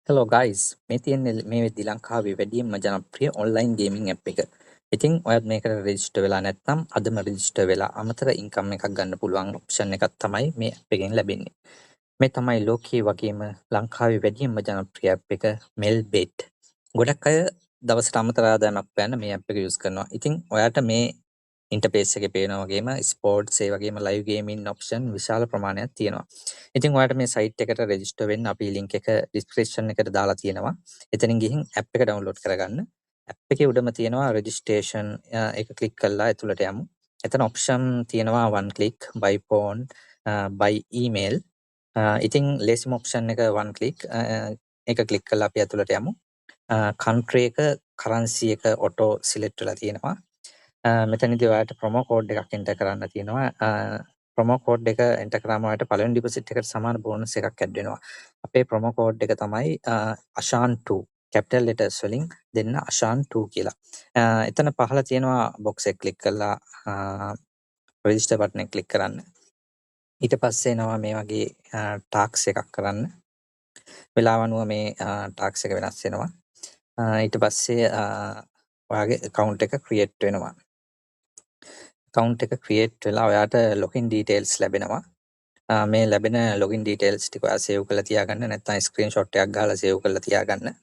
Hello guys, මේ තියෙන්නේ මේ වෙද්දි ලංකාවේ වැඩියෙන්ම ජනප්‍රිය ඔන්ලයින් ගේමින් ඇප් එක. ඉතින් ඔයත් මේකට රෙජිස්ටර් වෙලා නැත්නම් අදම රෙජිස්ටර් වෙලා අමතර ඉන්කම් එකක් ගන්න පුළුවන් ඔප්ෂන් එකක් තමයි මේ ඇප් එකෙන් ලැබෙන්නේ. මේ තමයි ලෝකයේ වගේම ලංකාවේ වැඩියෙන්ම ජනප්‍රිය ඇප් එක Melbet. ගොඩක් අය දවසට අමතර ආදායමක් හොයන්න මේ ඇප් එක යූස් කරනවා. ඉතින් ඔයාට මේ ඉන්ටර්ෆේස් එකේ පේනා වගේම ස්පෝර්ට්ස් ඒ වගේම ලයිව් ගේමින් ඔප්ෂන් විශාල ප්‍රමාණයක් තියෙනවා. ඉතින් ඔයාලට මේ සයිට් එකට රෙජිස්ටර් වෙන්න අපි ලින්ක් එක ඩිස්ක්‍රිප්ෂන් එකට දාලා තියෙනවා. එතනින් ගිහින් ඇප් එක ඩවුන්ලෝඩ් කරගන්න. ඇප් එකේ උඩම තියෙනවා රෙජිස්ට්‍රේෂන් එක ක්ලික් කරලා ඇතුළට යමු. එතන ඔප්ෂන් තියෙනවා one click, by phone, by email. ඉතින් ලේසිම ඔප්ෂන් එක one click එක ක්ලික් කරලා අපි ඇතුළට යමු. country එක currency එක auto select වෙලා තියෙනවා. මෙතනදී ඔයාලට ප්‍රොමෝ කෝඩ් එකක් එන්ටර් කරන්න තියෙනවා. ප්‍රොමෝ කෝඩ් එක එන්ටර් කරාම ඔයාලට පළවෙනි ඩිපොසිට් එකට සමාන බෝනස් එකක් ඇඩ් වෙනවා. අපේ ප්‍රොමෝ කෝඩ් එක තමයි ASHAN2 කැපිටල් ලෙටර්ස් වලින් දෙන්න ASHAN2 කියලා. එතන පහළ තියෙනවා බොක්ස් එක ක්ලික් කරලා රෙජිස්ටර් බටන් එක ක්ලික් කරන්න. ඊට පස්සේ එනවා මේ වගේ ටාක්ස් එකක් කරන්න. වෙලාව අනුව මේ ටාක්ස් එක වෙනස් වෙනවා. ඊට පස්සේ ඔයාගේ account එක create වෙනවා. account එක create වෙලා ඔයාට login details ලැබෙනවා. මේ ලැබෙන login details ටික ඔයා save කරලා තියාගන්න නැත්නම් screenshot එකක් ගහලා save කරලා තියාගන්න.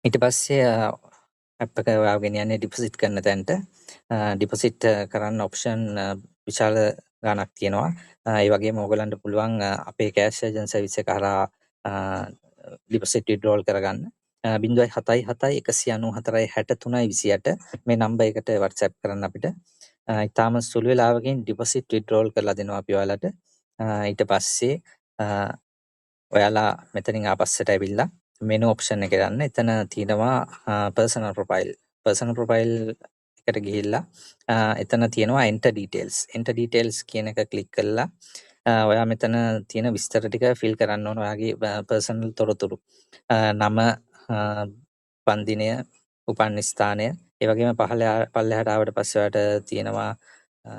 ඊට පස්සේ app එක ඔයාව ගෙනියන්නේ deposit කරන තැනට. deposit කරන්න option විශාල ගාණක් තියෙනවා. ඒ වගේම ඕගලන්ට පුළුවන් අපේ cash agent service එක හරහා deposit withdrawal කරගන්න. 0.77 194 63 28 මේ නම්බර් එකට WhatsApp කරන්න අපිට. ඉතාලම සුළු වෙලාවකින් deposit withdrawal කරලා දෙනවා අපි ඔයාලට. ඊට පස්සේ ඔයාලා මෙතනින් ආපස්සට ඇවිල්ලා menu option එකට යන්න. එතන තියෙනවා personal profile. personal profile එකට ගිහිල්ලා එතන තියෙනවා enter details. enter details කියන එක ක්ලික් කරලා ඔයා මෙතන තියෙන විස්තර ටික fill කරන්න ඕන. ඔයාගේ personal තොරතුරු. නම, පන්දිනය, උපන් ස්ථානය, ඒ වගේම පල්ලෙහාට ආවට පස්සේ ඔයාලට තියෙනවා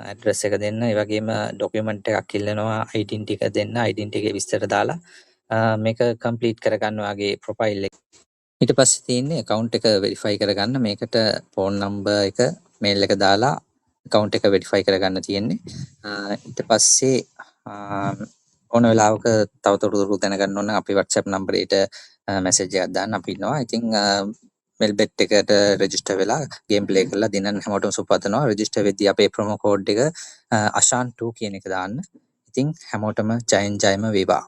ඇඩ්‍රස් එක දෙන්න. ඒ වගේම ડોකියුමන්ට් එකක් ඉල්ලනවා, ඩෙන්ටිටි එක දෙන්න. ඩෙන්ටිටි එකේ විස්තර දාලා මේක කම්ප්ලීට් කරගන්න ඔයාගේ ප්‍රොෆයිල් එක. ඊට පස්සේ තියෙන්නේ account එක verify කරගන්න. මේකට phone number එක, mail එක දාලා account එක verify කරගන්න තියෙන්නේ. ඊට පස්සේ ඕන වෙලාවක තව තොරතුරු දැනගන්න ඕන අපි WhatsApp number එකට message එකක් දාන්න අපි ඉන්නවා. ඉතින් Melbet එකට register වෙලා game play කරලා දිනන හැමෝටම සුබපතනවා. register වෙද්දී අපේ promo code එක ASHAN2 කියන එක දාන්න. ඉතින් හැමෝටම ජයෙන් ජයම වේවා.